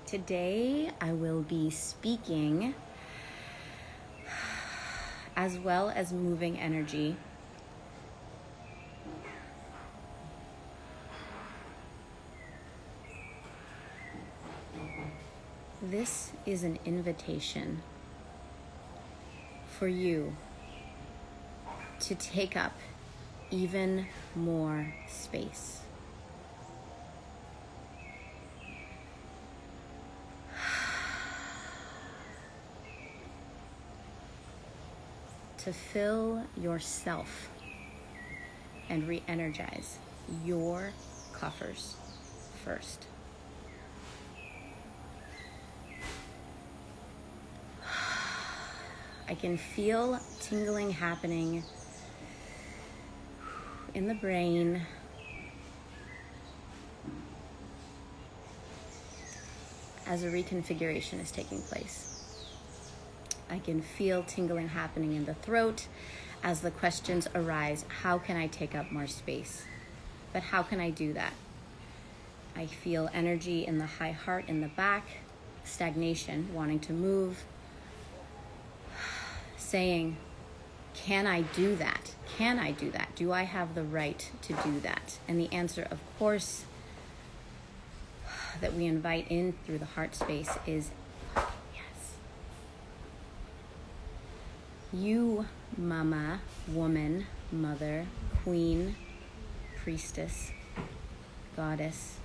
Today I will be speaking as well as moving energy This is an invitation for you to take up even more space. To fill yourself and re-energize your coffers first. I can feel tingling happening in the brain. As a reconfiguration is taking place. I can feel tingling happening in the throat as the questions arise. How can I take up more space? But how can I do that? I feel energy in the high heart, in the back, stagnation, wanting to move, saying, can I do that? Can I do that? Do I have the right to do that? And the answer, of course, that we invite in through the heart space is yes. You, mama, woman, mother, queen, priestess, goddess,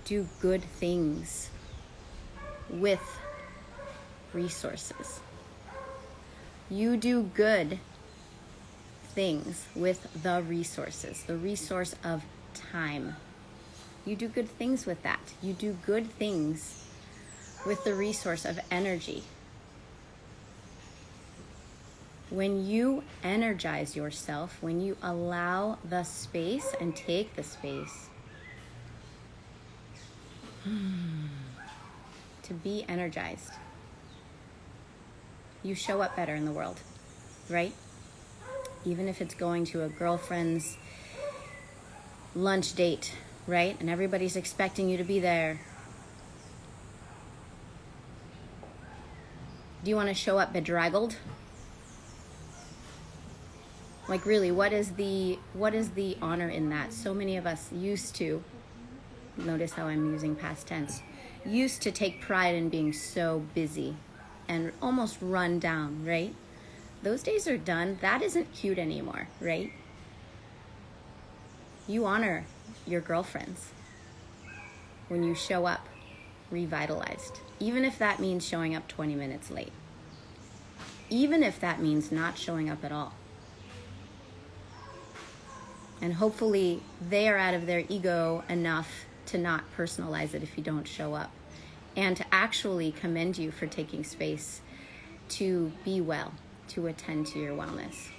do good things with resources. You do good things with the resource of time. You do good things with that. You do good things with the resource of energy. When you energize yourself, when you allow the space and take the space to be energized, you show up better in the world, right? Even if it's going to a girlfriend's lunch date, right? And everybody's expecting you to be there. Do you want to show up bedraggled? Like really, what is the honor in that? So many of us used to, notice how I'm using past tense, used to take pride in being so busy and almost run down, right? Those days are done. That isn't cute anymore, right? You honor your girlfriends when you show up revitalized, even if that means showing up 20 minutes late, even if that means not showing up at all. And hopefully they are out of their ego enough to not personalize it if you don't show up, and to actually commend you for taking space to be well, to attend to your wellness.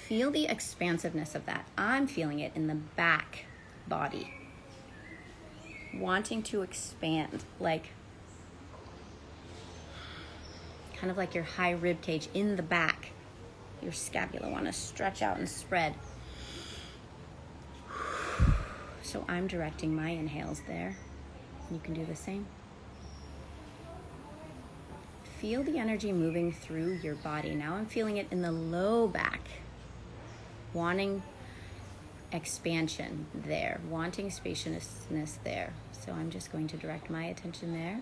Feel the expansiveness of that. I'm feeling it in the back body. Wanting to expand, like kind of like your high rib cage in the back. Your scapula want to stretch out and spread. So I'm directing my inhales there. You can do the same. Feel the energy moving through your body. Now I'm feeling it in the low back. Wanting expansion there. Wanting spaciousness there. So I'm just going to direct my attention there.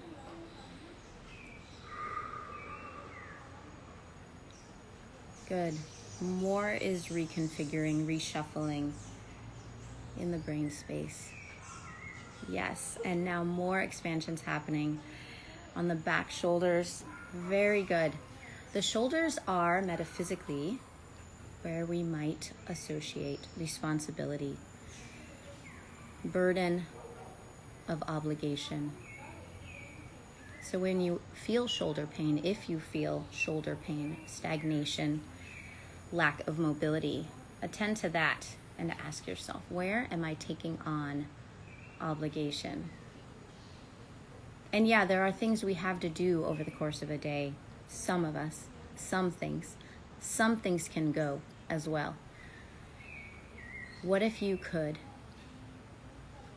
Good. More is reconfiguring, reshuffling in the brain space. Yes, and now more expansions happening on the back shoulders. Very good. The shoulders are metaphysically where we might associate responsibility, burden of obligation. So when you feel shoulder pain, if you feel shoulder pain, stagnation, lack of mobility, attend to that and ask yourself, where am I taking on obligation? And yeah, there are things we have to do over the course of a day. Some of us, some things. Some things can go as well. What if you could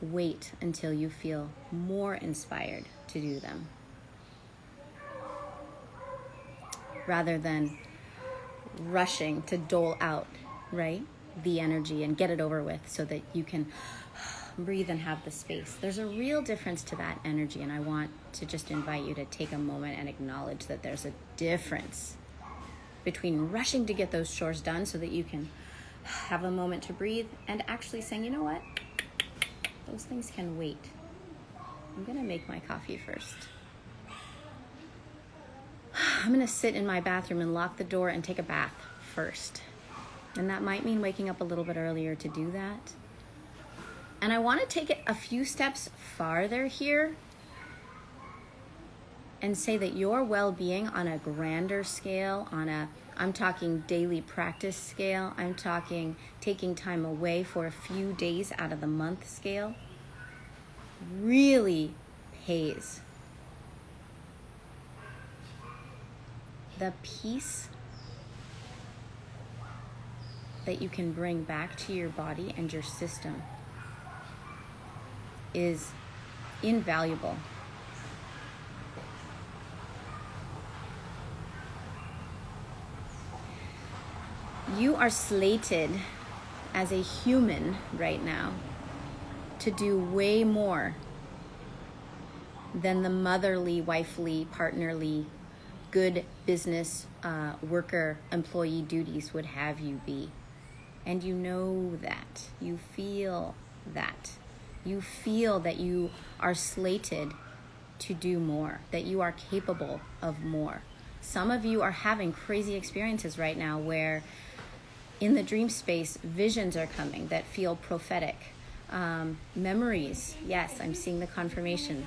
wait until you feel more inspired to do them, rather than rushing to dole out, right, the energy and get it over with so that you can breathe and have the space. There's a real difference to that energy, and I want to just invite you to take a moment and acknowledge that there's a difference between rushing to get those chores done so that you can have a moment to breathe, and actually saying, you know what, those things can wait. I'm gonna make my coffee first. I'm gonna sit in my bathroom and lock the door and take a bath first. And that might mean waking up a little bit earlier to do that. And I want to take it a few steps farther here and say that your well-being on a grander scale, I'm talking daily practice scale, I'm talking taking time away for a few days out of the month scale, really pays. The peace that you can bring back to your body and your system is invaluable. You are slated as a human right now to do way more than the motherly, wifely, partnerly, good business worker, employee duties would have you be. And you know that. You feel that. You feel that you are slated to do more, that you are capable of more. Some of you are having crazy experiences right now where in the dream space, visions are coming that feel prophetic. Memories, yes, I'm seeing the confirmation,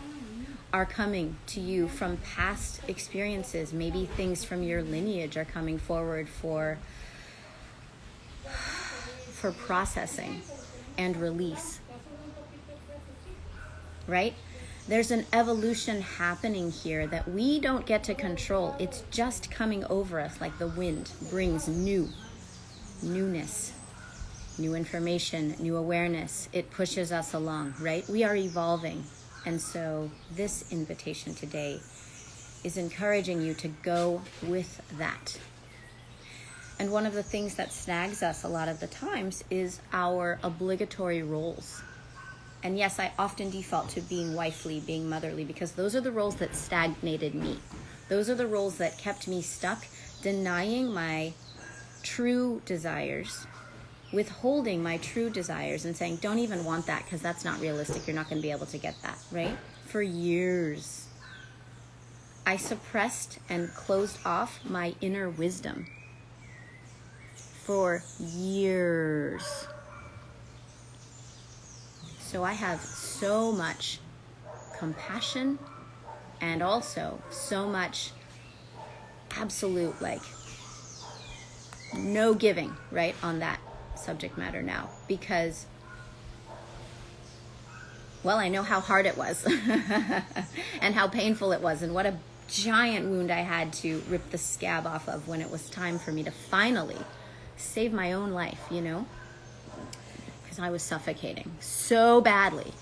are coming to you from past experiences. Maybe things from your lineage are coming forward for processing and release. Right? There's an evolution happening here that we don't get to control. It's just coming over us like the wind brings newness, new information, new awareness. It pushes us along, right? We are evolving. And so this invitation today is encouraging you to go with that. And one of the things that snags us a lot of the times is our obligatory roles. And yes, I often default to being wifely, being motherly, because those are the roles that stagnated me. Those are the roles that kept me stuck, denying my true desires, withholding my true desires and saying, don't even want that because that's not realistic. You're not going to be able to get that, right? For years, I suppressed and closed off my inner wisdom. For years. So I have so much compassion and also so much absolute, no giving, right, on that subject matter now. Because, well, I know how hard it was and how painful it was and what a giant wound I had to rip the scab off of when it was time for me to finally save my own life, because I was suffocating so badly,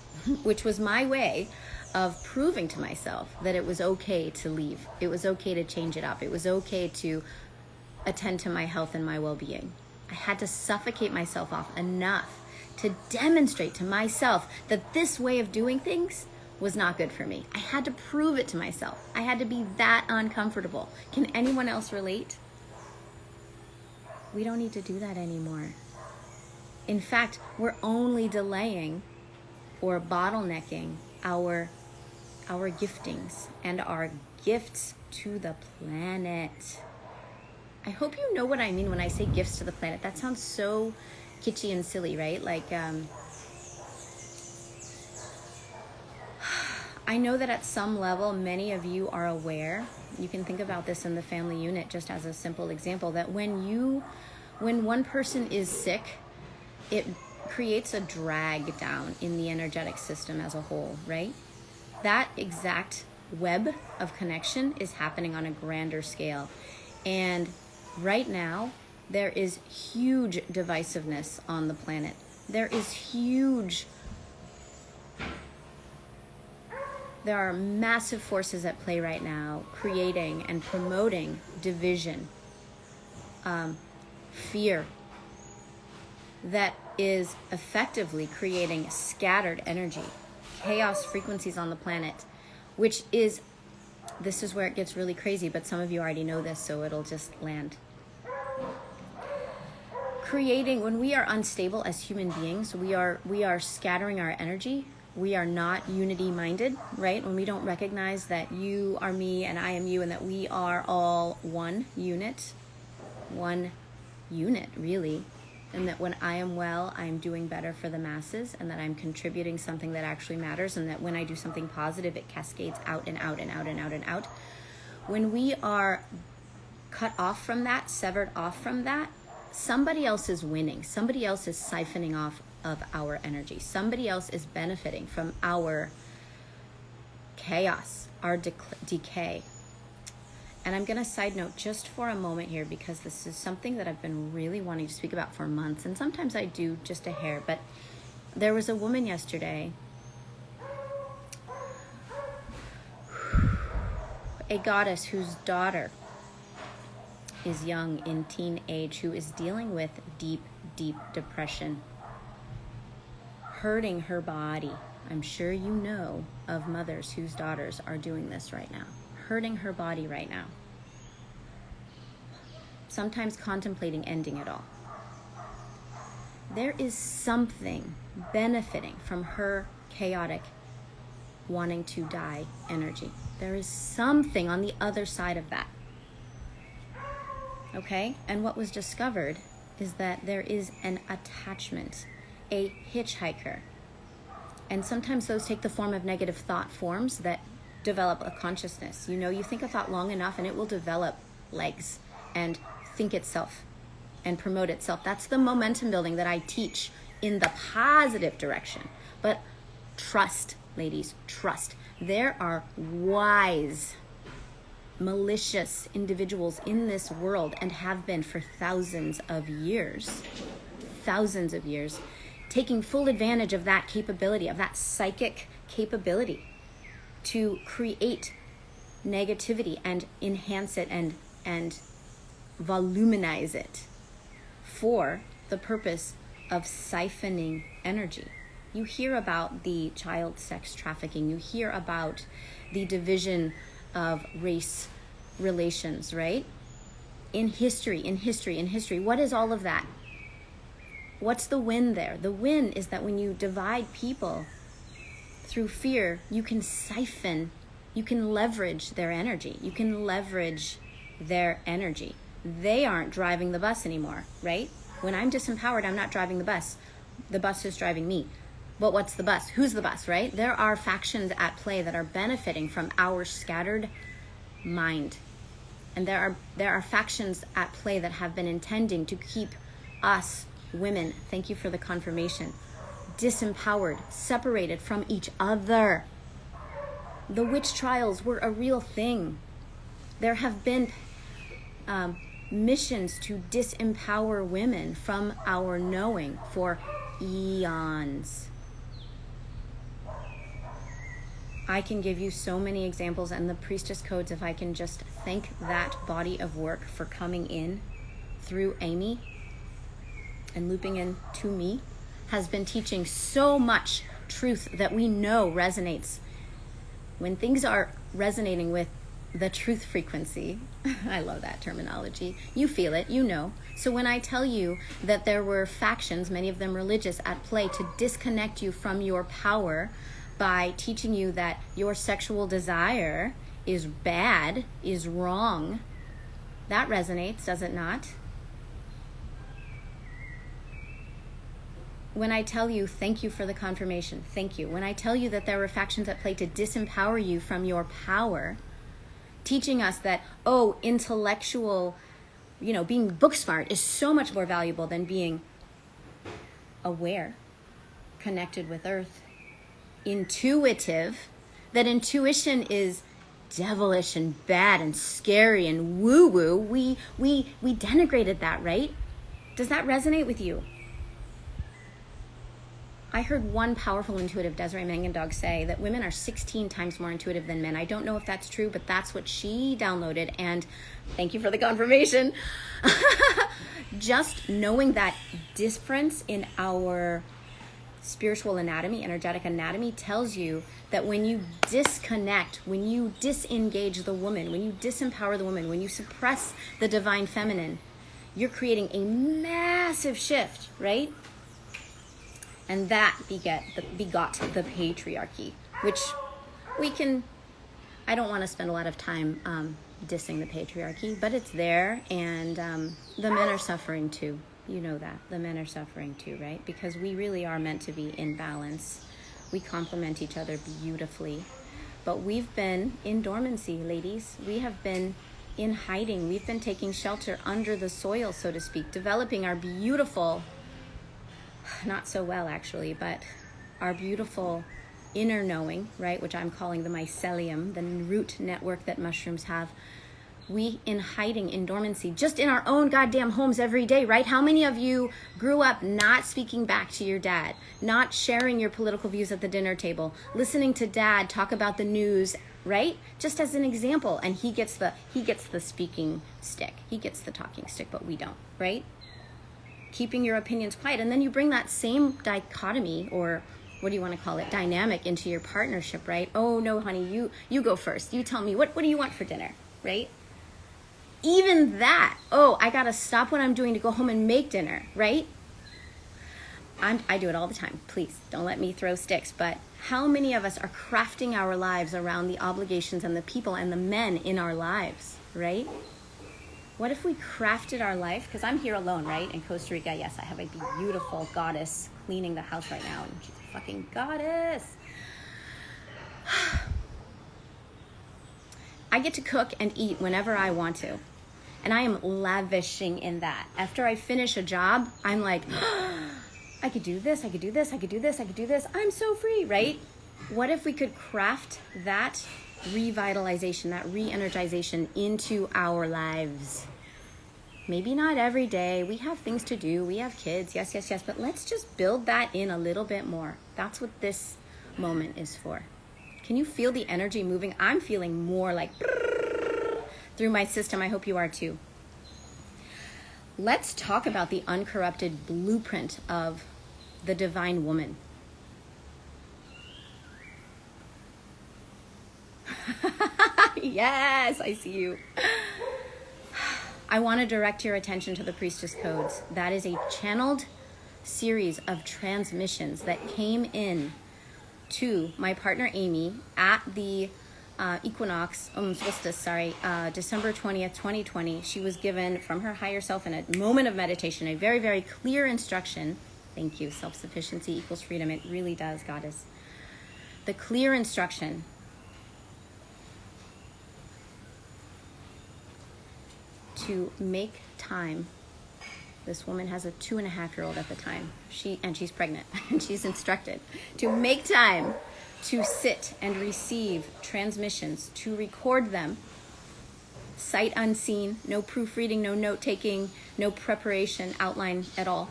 which was my way of proving to myself that it was okay to leave. It was okay to change it up. It was okay to attend to my health and my well-being. I had to suffocate myself off enough to demonstrate to myself that this way of doing things was not good for me. I had to prove it to myself. I had to be that uncomfortable. Can anyone else relate? We don't need to do that anymore. In fact, we're only delaying or bottlenecking our giftings and our gifts to the planet. I hope you know what I mean when I say gifts to the planet. That sounds so kitschy and silly, right? I know that at some level, many of you are aware. You can think about this in the family unit just as a simple example, that when one person is sick, it creates a drag down in the energetic system as a whole, right? That exact web of connection is happening on a grander scale. And right now, there is huge divisiveness on the planet. There are massive forces at play right now, creating and promoting division, fear, that is effectively creating scattered energy, chaos frequencies on the planet, which is, this is where it gets really crazy, but some of you already know this, so it'll just land. Creating, when we are unstable as human beings, we are scattering our energy. We are not unity minded, right? When we don't recognize that you are me and I am you, and that we are all one unit really. And that when I am well, I'm doing better for the masses, and that I'm contributing something that actually matters, and that when I do something positive, it cascades out and out and out and out and out. When we are cut off from that, severed off from that, somebody else is winning. Somebody else is siphoning off of our energy. Somebody else is benefiting from our chaos, our decay. And I'm going to side note just for a moment here, because this is something that I've been really wanting to speak about for months. And sometimes I do just a hair. But there was a woman yesterday, a goddess whose daughter is young, in teen age, who is dealing with deep, deep depression, hurting her body. I'm sure you know of mothers whose daughters are doing this right now. Hurting her body right now. Sometimes contemplating ending it all. There is something benefiting from her chaotic, wanting to die energy. There is something on the other side of that. Okay? And what was discovered is that there is an attachment, a hitchhiker. And sometimes those take the form of negative thought forms that develop a consciousness. You know, you think a thought long enough and it will develop legs and think itself and promote itself. That's the momentum building that I teach in the positive direction. But trust, ladies, trust. There are wise, malicious individuals in this world, and have been for thousands of years, taking full advantage of that capability, of that psychic capability, to create negativity and enhance it and voluminize it for the purpose of siphoning energy. You hear about the child sex trafficking. You hear about the division of race relations, right? In history. What is all of that? What's the win there? The win is that when you divide people through fear, you can siphon, you can leverage their energy. They aren't driving the bus anymore, right? When I'm disempowered, I'm not driving the bus. The bus is driving me. But what's the bus? Who's the bus, right? There are factions at play that are benefiting from our scattered mind. And there are factions at play that have been intending to keep us women, thank you for the confirmation, disempowered, separated from each other. The witch trials were a real thing. There have been missions to disempower women from our knowing for eons. I can give you so many examples, and the priestess codes, if I can just thank that body of work for coming in through Amy and looping in to me, has been teaching so much truth that we know resonates. When things are resonating with the truth frequency, I love that terminology, you feel it, you know. So when I tell you that there were factions, many of them religious, at play to disconnect you from your power by teaching you that your sexual desire is bad, is wrong, that resonates, does it not? When I tell you, thank you for the confirmation, thank you. When I tell you that there were factions at play to disempower you from your power, teaching us that, intellectual, being book smart is so much more valuable than being aware, connected with earth, intuitive, that intuition is devilish and bad and scary and woo-woo, we denigrated that, right? Does that resonate with you? I heard one powerful intuitive, Desiree Mangendog, say that women are 16 times more intuitive than men. I don't know if that's true, but that's what she downloaded. And thank you for the confirmation. Just knowing that difference in our spiritual anatomy, energetic anatomy, tells you that when you disconnect, when you disengage the woman, when you disempower the woman, when you suppress the divine feminine, you're creating a massive shift, right? And that begot the patriarchy, which I don't want to spend a lot of time dissing the patriarchy, but it's there, and the men are suffering too. You know that. The men are suffering too, right? Because we really are meant to be in balance. We complement each other beautifully. But we've been in dormancy, ladies. We have been in hiding. We've been taking shelter under the soil, so to speak, developing our beautiful, not so well actually, but our beautiful inner knowing, right, which I'm calling the mycelium, the root network that mushrooms have. We in hiding, in dormancy, just in our own goddamn homes every day, right? How many of you grew up not speaking back to your dad, not sharing your political views at the dinner table, listening to dad talk about the news, right? Just as an example, and he gets the speaking stick, he gets the talking stick, but we don't, right? Keeping your opinions quiet, and then you bring that same dichotomy, or what do you want to call it, dynamic, into your partnership, right? Oh no, honey, you go first. You tell me what do you want for dinner, right? Even that, oh, I gotta stop what I'm doing to go home and make dinner, right? I do it all the time. Please don't let me throw sticks. But how many of us are crafting our lives around the obligations and the people and the men in our lives, right? What if we crafted our life? Because I'm here alone, right? In Costa Rica, yes, I have a beautiful goddess cleaning the house right now, and she's a fucking goddess. I get to cook and eat whenever I want to. And I am lavishing in that. After I finish a job, I'm like, I could do this, I could do this, I could do this, I could do this. I'm so free, right? What if we could craft that revitalization, that re-energization into our lives? Maybe not every day. We have things to do. We have kids. Yes, yes, yes. But let's just build that in a little bit more. That's what this moment is for. Can you feel the energy moving? I'm feeling more like through my system. I hope you are too. Let's talk about the uncorrupted blueprint of the divine woman. Yes, I see you. I want to direct your attention to the Priestess Codes. That is a channeled series of transmissions that came in to my partner Amy at the solstice, December 20th, 2020. She was given from her higher self in a moment of meditation, a very, very clear instruction. Thank you. Self-sufficiency equals freedom. It really does, Goddess. The clear instruction to make time. This woman has a 2.5-year-old at the time. She's pregnant, and she's instructed to make time to sit and receive transmissions, to record them, sight unseen, no proofreading, no note-taking, no preparation, outline at all,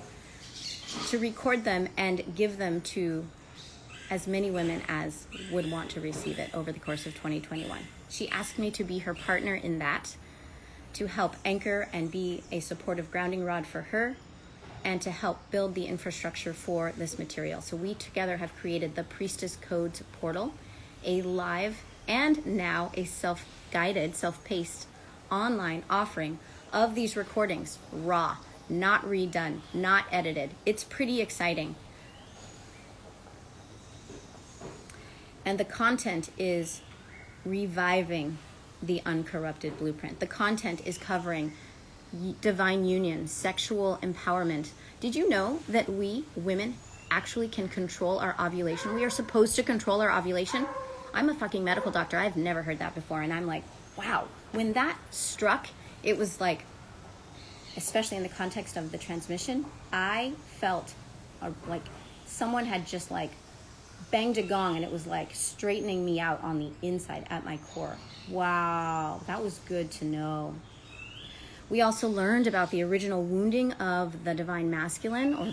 to record them and give them to as many women as would want to receive it over the course of 2021. She asked me to be her partner in that, to help anchor and be a supportive grounding rod for her, and to help build the infrastructure for this material. So we together have created the Priestess Codes portal, a live and now a self-guided, self-paced online offering of these recordings, raw, not redone, not edited. It's pretty exciting. And the content is reviving the uncorrupted blueprint. The content is covering divine union, sexual empowerment. Did you know that we women actually can control our ovulation? We are supposed to control our ovulation. I'm a fucking medical doctor. I've never heard that before. And I'm like, wow. When that struck, it was like, especially in the context of the transmission, I felt like someone had just like banged a gong, and it was like straightening me out on the inside at my core. Wow, that was good to know. We also learned about the original wounding of the divine masculine, or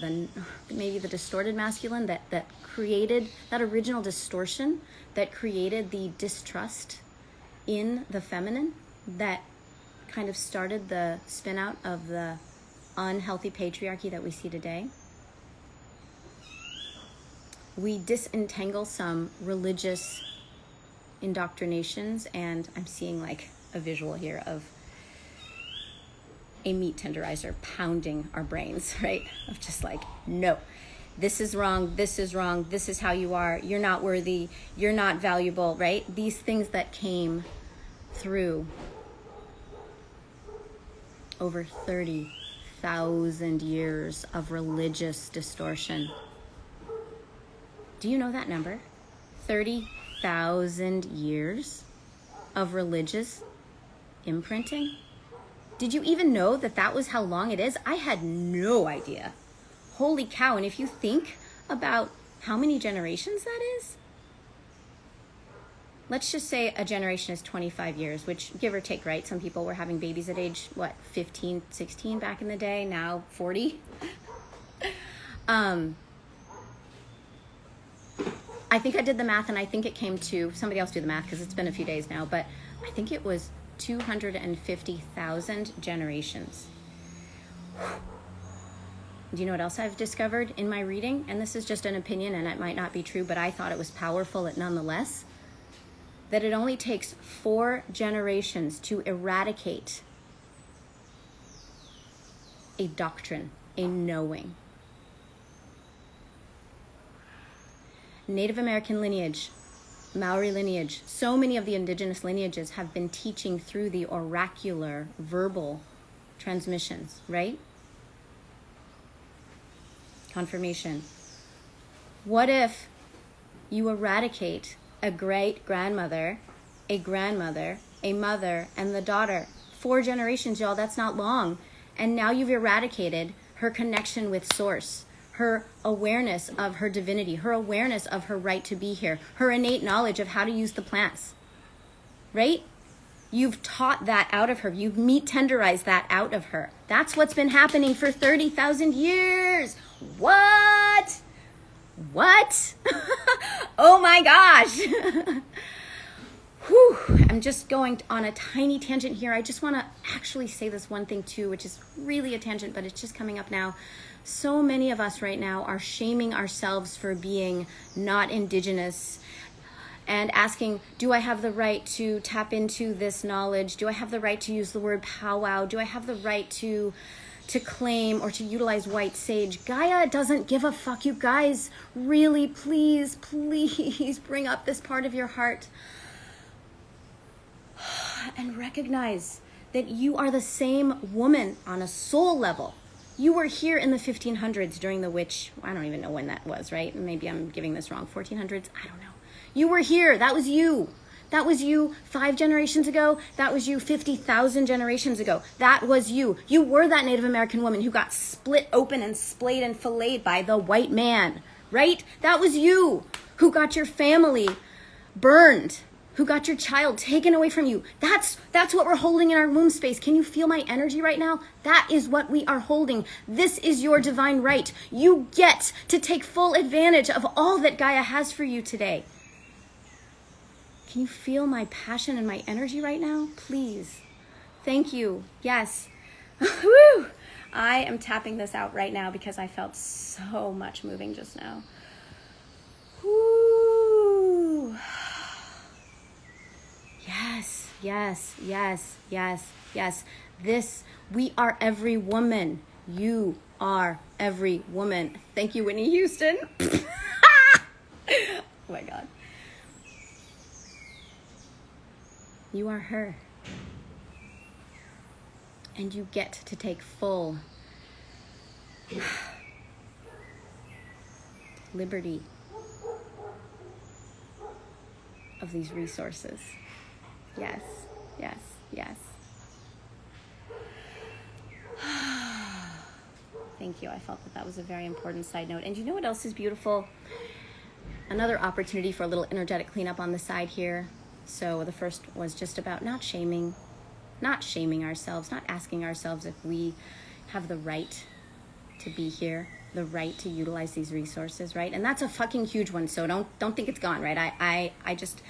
maybe the distorted masculine, that created that original distortion that created the distrust in the feminine, that kind of started the spin out of the unhealthy patriarchy that we see today. We disentangle some religious indoctrinations, and I'm seeing like a visual here of a meat tenderizer pounding our brains, right? Of just like, no, this is wrong, this is wrong, this is how you are, you're not worthy, you're not valuable, right? These things that came through over 30,000 years of religious distortion. Do you know that number? 30,000 years of religious imprinting? Did you even know that that was how long it is? I had no idea. Holy cow. And if you think about how many generations that is, let's just say a generation is 25 years, which give or take, right? Some people were having babies at age, 15, 16 back in the day, now 40. I think I did the math, and I think it came to, somebody else do the math because it's been a few days now, but I think it was 250,000 generations. Do you know what else I've discovered in my reading? And this is just an opinion, and it might not be true, but I thought it was powerful nonetheless. That it only takes 4 generations to eradicate a doctrine, a knowing. Native American lineage, Maori lineage, so many of the indigenous lineages have been teaching through the oracular verbal transmissions, right? Confirmation. What if you eradicate a great-grandmother, a grandmother, a mother, and the daughter? 4 generations, y'all, that's not long. And now you've eradicated her connection with Source, her awareness of her divinity, her awareness of her right to be here, her innate knowledge of how to use the plants, right? You've taught that out of her. You've meat tenderized that out of her. That's what's been happening for 30,000 years. What? Oh my gosh. Whew. I'm just going on a tiny tangent here. I just want to actually say this one thing too, which is really a tangent, but it's just coming up now. So many of us right now are shaming ourselves for being not indigenous and asking, do I have the right to tap into this knowledge? Do I have the right to use the word powwow? Do I have the right to claim or to utilize white sage? Gaia doesn't give a fuck, you guys. Really, please bring up this part of your heart and recognize that you are the same woman on a soul level. You were here in the 1500s during the witch. I don't even know when that was, right? Maybe I'm giving this wrong. 1400s? I don't know. You were here. That was you. That was you 5 generations ago. That was you 50,000 generations ago. That was you. You were that Native American woman who got split open and splayed and filleted by the white man, right? That was you who got your family burned, who got your child taken away from you. That's what we're holding in our womb space. Can you feel my energy right now? That is what we are holding. This is your divine right. You get to take full advantage of all that Gaia has for you today. Can you feel my passion and my energy right now? Please. Thank you. Yes. Woo! I am tapping this out right now because I felt so much moving just now. Woo! Yes, yes, yes, yes, yes. We are every woman. You are every woman. Thank you, Whitney Houston. Oh my God. You are her. And you get to take full liberty of these resources. Yes, yes, yes. Thank you. I felt that was a very important side note. And you know what else is beautiful? And Another opportunity for a little energetic cleanup on the side here. So the first was just about not shaming ourselves, not asking ourselves if we have the right to be here, the right to utilize these resources, right? And that's a fucking huge one. So don't think it's gone, right? I just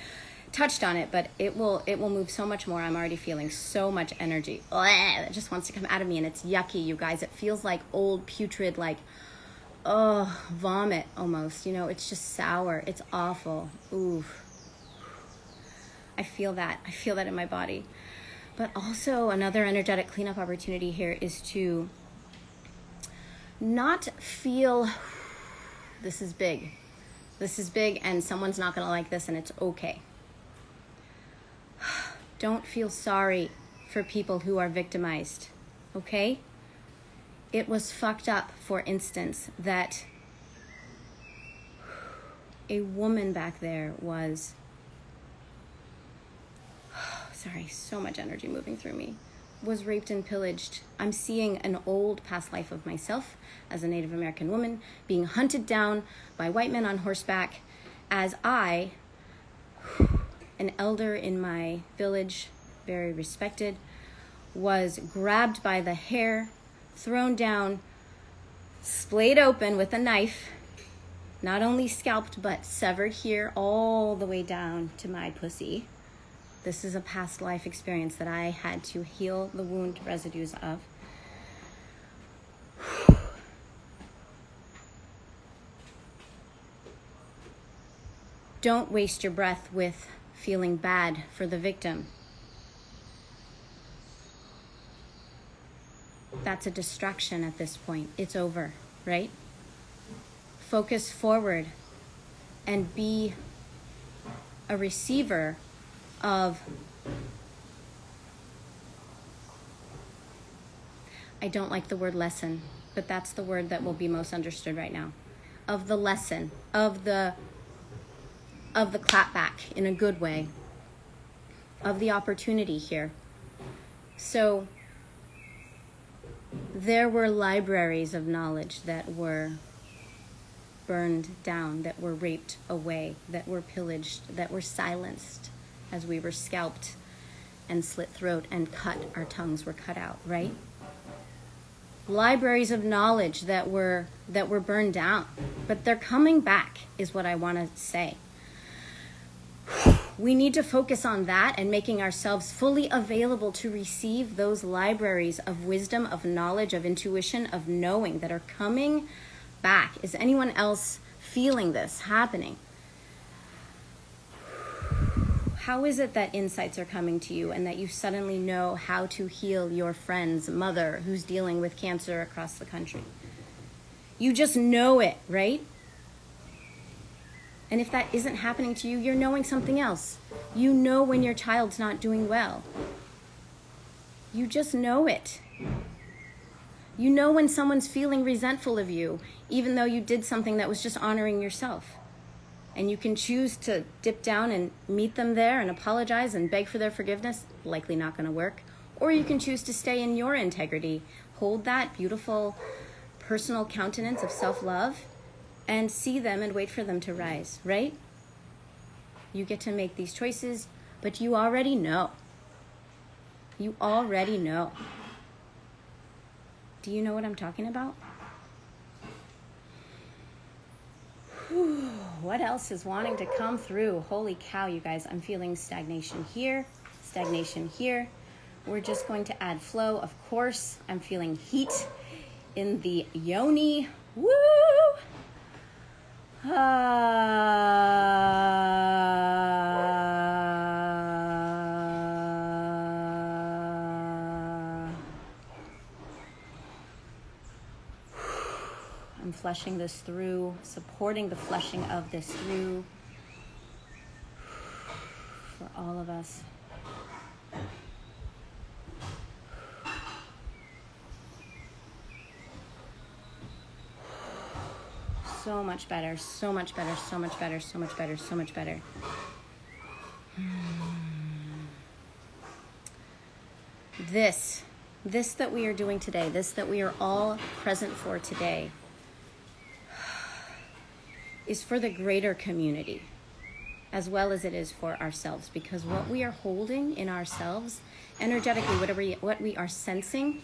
touched on it, but it will move so much more. I'm already feeling so much energy. It just wants to come out of me, and it's yucky, you guys. It feels like old putrid, like vomit almost. You know, it's just sour. It's awful. Ooh. I feel that in my body. But also another energetic cleanup opportunity here is to not feel, this is big, and someone's not gonna like this, and it's okay. Don't feel sorry for people who are victimized, okay? It was fucked up, for instance, that a woman back there was, sorry, so much energy moving through me, was raped and pillaged. I'm seeing an old past life of myself as a Native American woman being hunted down by white men on horseback as I, an elder in my village, very respected, was grabbed by the hair, thrown down, splayed open with a knife, not only scalped but severed here all the way down to my pussy. This is a past life experience that I had to heal the wound residues of. Don't waste your breath with feeling bad for the victim. That's a distraction at this point. It's over, right? Focus forward and be a receiver of, I don't like the word lesson, but that's the word that will be most understood right now. Of the lesson, of the clapback in a good way, of the opportunity here. So there were libraries of knowledge that were burned down, that were raped away, that were pillaged, that were silenced as we were scalped and slit throat and our tongues were cut out, right? Libraries of knowledge that were burned down, but they're coming back is what I want to say. We need to focus on that and making ourselves fully available to receive those libraries of wisdom, of knowledge, of intuition, of knowing that are coming back. Is anyone else feeling this happening? How is it that insights are coming to you and that you suddenly know how to heal your friend's mother who's dealing with cancer across the country? You just know it, right? And if that isn't happening to you, you're knowing something else. You know when your child's not doing well. You just know it. You know when someone's feeling resentful of you, even though you did something that was just honoring yourself. And you can choose to dip down and meet them there and apologize and beg for their forgiveness. Likely not going to work. Or you can choose to stay in your integrity. Hold that beautiful personal countenance of self-love and see them and wait for them to rise, right? You get to make these choices, but you already know. You already know. Do you know what I'm talking about? Whew. What else is wanting to come through? Holy cow, you guys. I'm feeling stagnation here, stagnation here. We're just going to add flow, of course. I'm feeling heat in the Yoni. Woo! I'm flushing this through, supporting the flushing of this through for all of us. So much better, so much better, so much better, so much better, so much better. This that we are doing today, this that we are all present for today, is for the greater community, as well as it is for ourselves, because what we are holding in ourselves energetically, what we are sensing,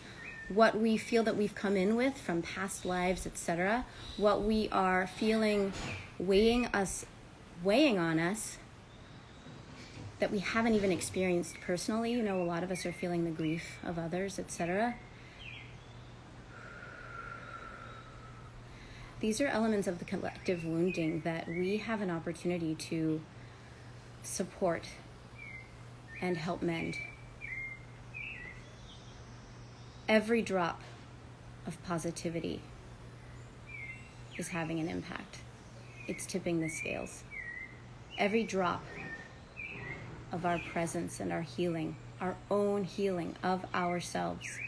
what we feel that we've come in with from past lives, etc., what we are feeling weighing on us that we haven't even experienced personally. You know, a lot of us are feeling the grief of others, etc. These are elements of the collective wounding that we have an opportunity to support and help mend. Every drop of positivity is having an impact. It's tipping the scales. Every drop of our presence and our healing, our own healing of ourselves.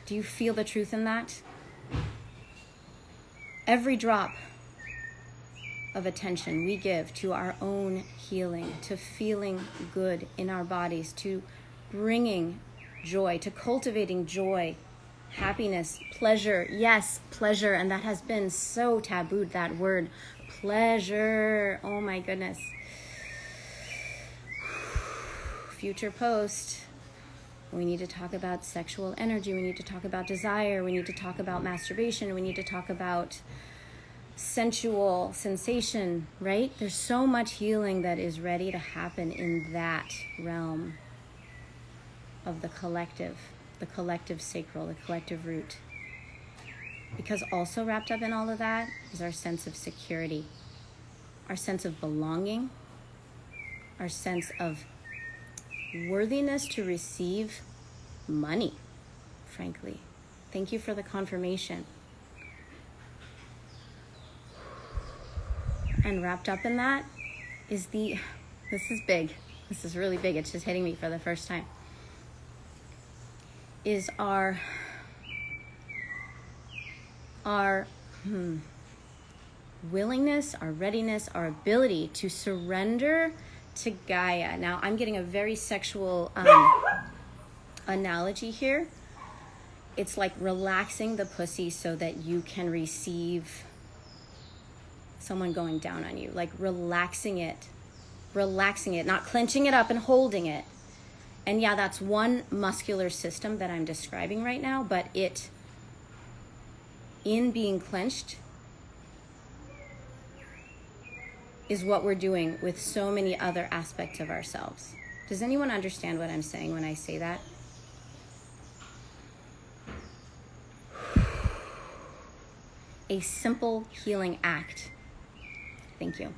Do you feel the truth in that? Every drop of attention we give to our own healing, to feeling good in our bodies, to bringing joy, to cultivating joy, happiness, pleasure. Yes, pleasure. And that has been so tabooed, that word, pleasure. Oh my goodness. Future post. We need to talk about sexual energy. We need to talk about desire. We need to talk about masturbation. We need to talk about sensual sensation, right? There's so much healing that is ready to happen in that realm of the collective sacral, the collective root. Because also wrapped up in all of that is our sense of security, our sense of belonging, our sense of worthiness to receive money, frankly. Thank you for the confirmation. And wrapped up in that is this is big. This is really big. It's just hitting me for the first time. Is our willingness, our readiness, our ability to surrender to Gaia. Now, I'm getting a very sexual analogy here. It's like relaxing the pussy so that you can receive someone going down on you. Like relaxing it, not clenching it up and holding it. And yeah, that's one muscular system that I'm describing right now, but it, in being clenched, is what we're doing with so many other aspects of ourselves. Does anyone understand what I'm saying when I say that? A simple healing act, thank you,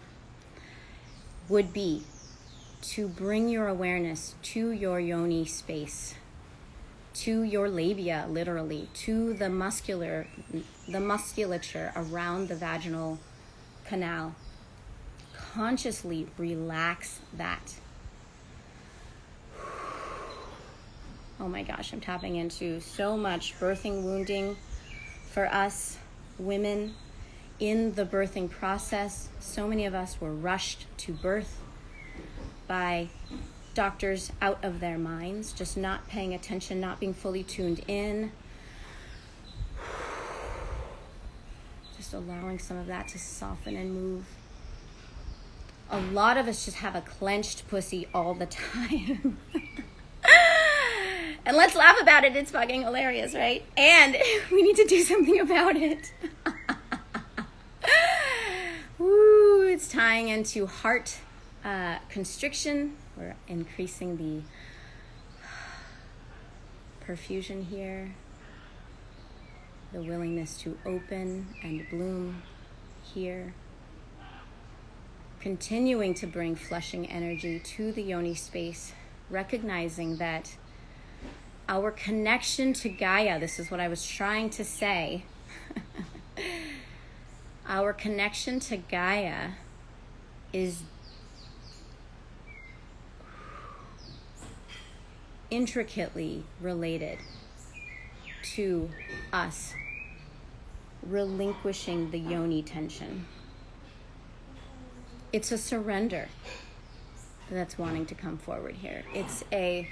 would be to bring your awareness to your yoni space, to your labia, literally, to the musculature around the vaginal canal. Consciously relax that. Oh my gosh, I'm tapping into so much birthing wounding for us women in the birthing process. So many of us were rushed to birth by doctors out of their minds, just not paying attention, not being fully tuned in. Just allowing some of that to soften and move. A lot of us just have a clenched pussy all the time. And let's laugh about it. It's fucking hilarious, right? And we need to do something about it. Woo, it's tying into heart constriction. We're increasing the perfusion here. The willingness to open and bloom here. Continuing to bring flushing energy to the yoni space, recognizing that our connection to Gaia, this is what I was trying to say, our connection to Gaia is intricately related to us relinquishing the yoni tension. It's a surrender that's wanting to come forward here. It's an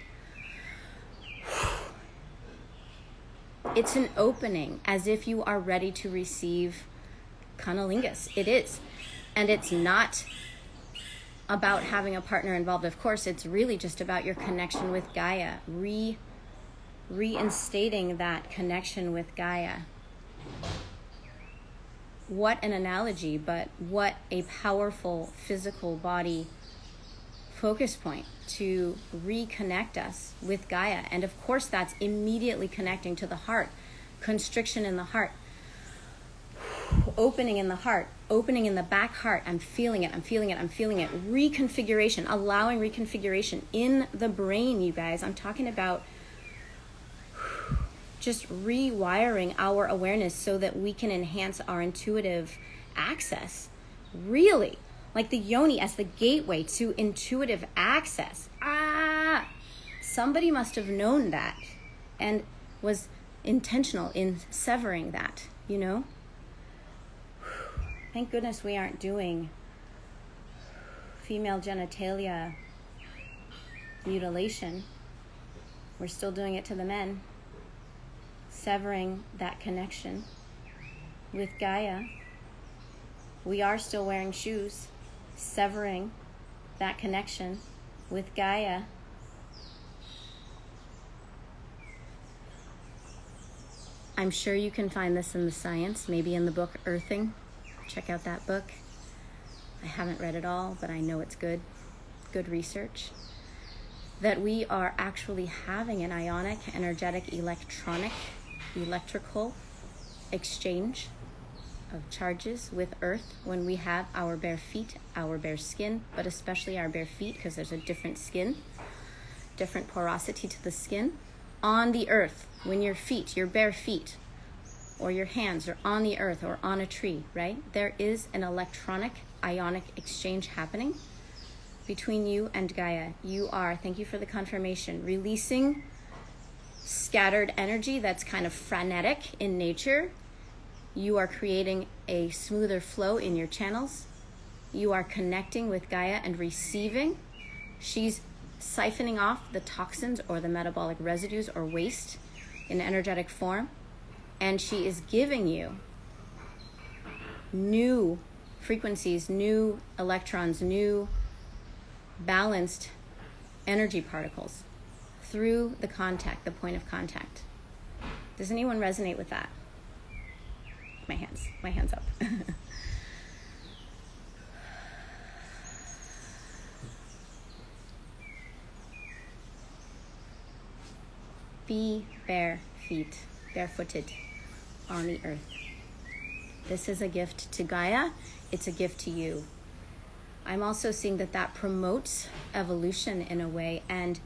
opening, as if you are ready to receive cunnilingus. It is. And it's not about having a partner involved. Of course, it's really just about your connection with Gaia, reinstating that connection with Gaia. What an analogy, but what a powerful physical body focus point to reconnect us with Gaia. And of course, that's immediately connecting to the heart, constriction in the heart, opening in the heart, opening in the back heart. I'm feeling it, I'm feeling it, I'm feeling it. Reconfiguration, allowing reconfiguration in the brain, you guys. I'm talking about just rewiring our awareness so that we can enhance our intuitive access. Really, like the Yoni as the gateway to intuitive access. Somebody must have known that and was intentional in severing that, you know? Thank goodness we aren't doing female genitalia mutilation. We're still doing it to the men. Severing that connection with Gaia. We are still wearing shoes. Severing that connection with Gaia. I'm sure you can find this in the science, maybe in the book Earthing. Check out that book. I haven't read it all, but I know it's good. Good research. That we are actually having an ionic, energetic, electrical exchange of charges with Earth when we have our bare feet, our bare skin, but especially our bare feet, because there's a different skin, different porosity to the skin on the Earth. When your feet, your bare feet, or your hands are on the Earth or on a tree, right? There is an electronic, ionic exchange happening between you and Gaia. You are, thank you for the confirmation, releasing scattered energy that's kind of frenetic in nature. You are creating a smoother flow in your channels. You are connecting with Gaia and receiving. She's siphoning off the toxins or the metabolic residues or waste in energetic form. And she is giving you new frequencies, new electrons, new balanced energy particles through the contact, the point of contact. Does anyone resonate with that? My hands up. Be bare feet, barefooted on the Earth. This is a gift to Gaia. It's a gift to you. I'm also seeing that promotes evolution in a way, and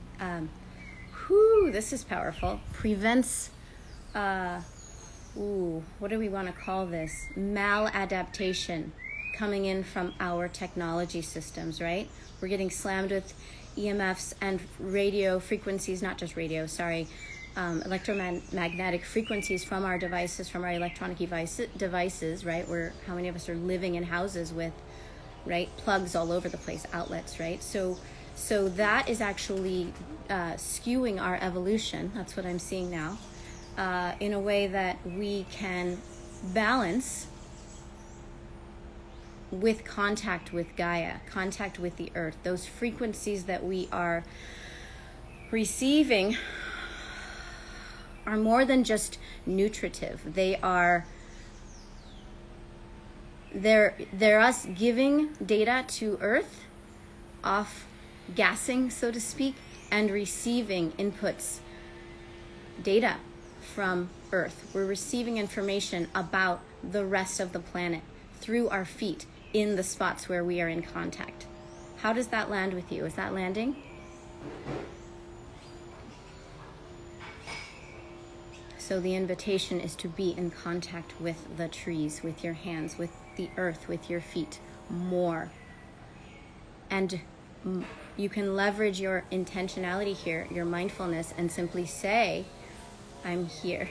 this is powerful. Prevents, what do we want to call this? Maladaptation coming in from our technology systems, right? We're getting slammed with EMFs and radio frequencies, not just radio, electromagnetic frequencies from our devices, from our electronic devices, right? How many of us are living in houses with, right, plugs all over the place, outlets, right? So that is actually skewing our evolution. That's what I'm seeing now, in a way that we can balance with contact with Gaia, contact with the Earth. Those frequencies that we are receiving are more than just nutritive. They're us giving data to Earth, off gassing, so to speak, and receiving inputs, data from Earth. We're receiving information about the rest of the planet through our feet in the spots where we are in contact. How does that land with you? Is that landing? So the invitation is to be in contact with the trees, with your hands, with the Earth, with your feet more. And you can leverage your intentionality here, your mindfulness, and simply say, I'm here.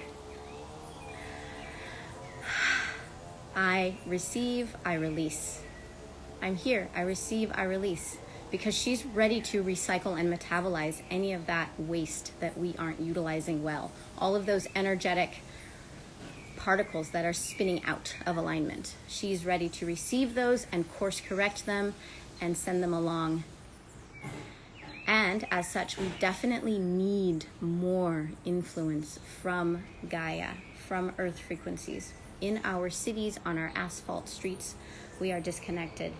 I receive, I release. I'm here, I receive, I release. Because she's ready to recycle and metabolize any of that waste that we aren't utilizing well. All of those energetic particles that are spinning out of alignment. She's ready to receive those and course correct them and send them along. And as such, we definitely need more influence from Gaia, from earth frequencies. In our cities, on our asphalt streets, we are disconnected.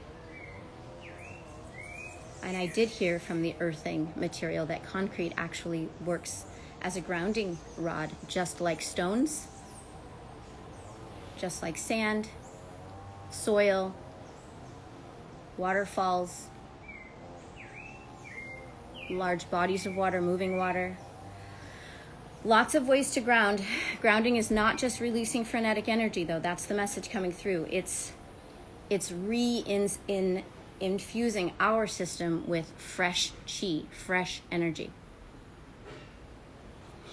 And I did hear from the earthing material that concrete actually works as a grounding rod, just like stones, just like sand, soil, waterfalls, large bodies of water, moving water. Lots of ways to ground. Grounding is not just releasing frenetic energy, though. That's the message coming through. It's infusing our system with fresh chi, fresh energy.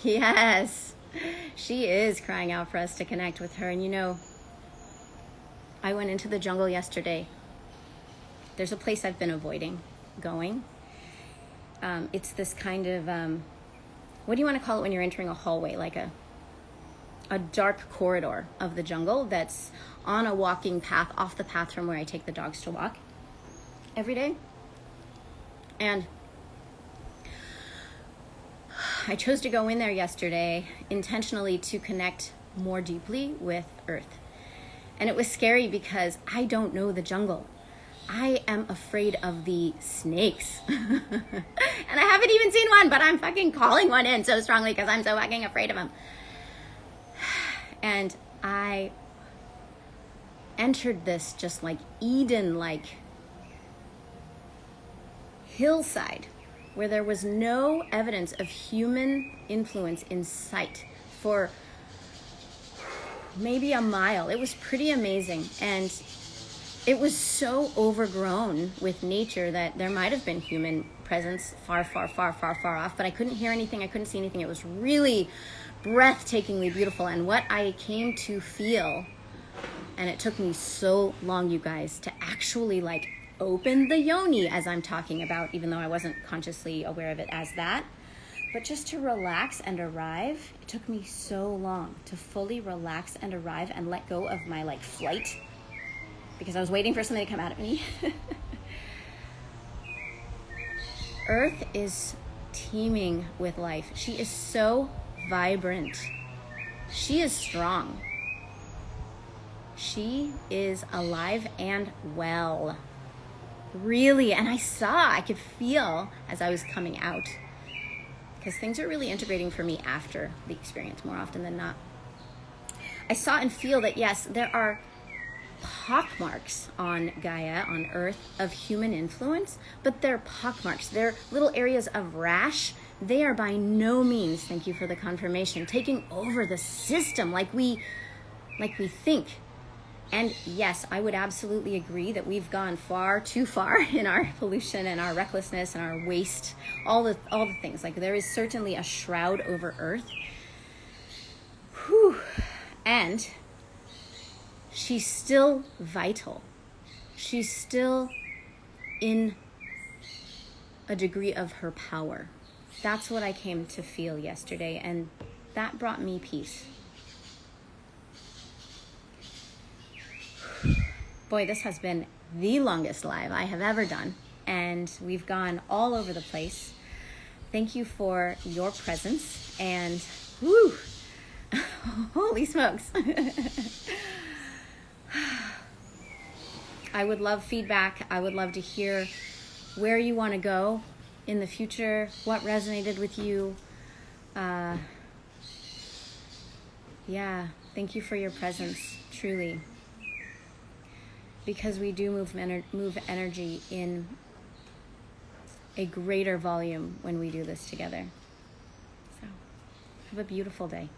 Yes, she is crying out for us to connect with her. And you know, I went into the jungle yesterday. There's a place I've been avoiding going. It's this kind of, what do you want to call it when you're entering a hallway? Like a dark corridor of the jungle that's on a walking path, off the path from where I take the dogs to walk every day. And I chose to go in there yesterday intentionally to connect more deeply with Earth. And it was scary because I don't know the jungle. I am afraid of the snakes. And I haven't even seen one, but I'm fucking calling one in so strongly because I'm so fucking afraid of them. And I entered this just like Eden-like hillside where there was no evidence of human influence in sight for maybe a mile. It was pretty amazing. And it was so overgrown with nature that there might have been human presence far, far, far, far, far off, but I couldn't hear anything. I couldn't see anything. It was really breathtakingly beautiful. And what I came to feel, and it took me so long, you guys, to actually like open the Yoni as I'm talking about, even though I wasn't consciously aware of it as that, but just to relax and arrive. It took me so long to fully relax and arrive and let go of my like flight, because I was waiting for something to come out of me. Earth is teeming with life. She is so vibrant. She is strong. She is alive and well. Really. And I could feel as I was coming out, because things are really integrating for me after the experience more often than not. I saw and feel that, yes, there are pockmarks on Gaia, on Earth, of human influence, but they're pockmarks. They're little areas of rash. They are by no means, thank you for the confirmation, taking over the system like we think. And yes, I would absolutely agree that we've gone far too far in our pollution and our recklessness and our waste, all the things. Like, there is certainly a shroud over Earth. Whew. And she's still vital. She's still in a degree of her power. That's what I came to feel yesterday, and that brought me peace. Boy, this has been the longest live I have ever done, and we've gone all over the place. Thank you for your presence, and whoo, holy smokes. I would love feedback. I would love to hear where you want to go in the future, what resonated with you. Yeah, thank you for your presence, truly. Because we do move energy in a greater volume when we do this together. So, have a beautiful day.